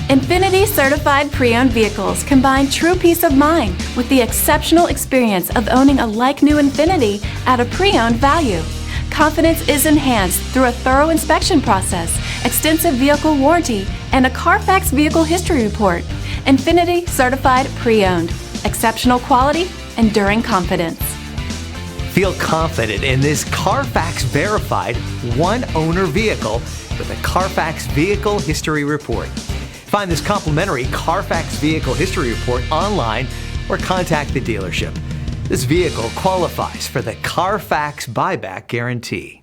INFINITI certified pre-owned vehicles combine true peace of mind with the exceptional experience of owning a like-new Infiniti at a pre-owned value. Confidence is enhanced through a thorough inspection process, extensive vehicle warranty, and a Carfax vehicle history report. INFINITI certified pre-owned. Exceptional quality, enduring confidence. Feel confident in this Carfax verified one-owner vehicle with a Carfax vehicle history report. Find this complimentary Carfax vehicle history report online or contact the dealership. This vehicle qualifies for the Carfax buyback guarantee.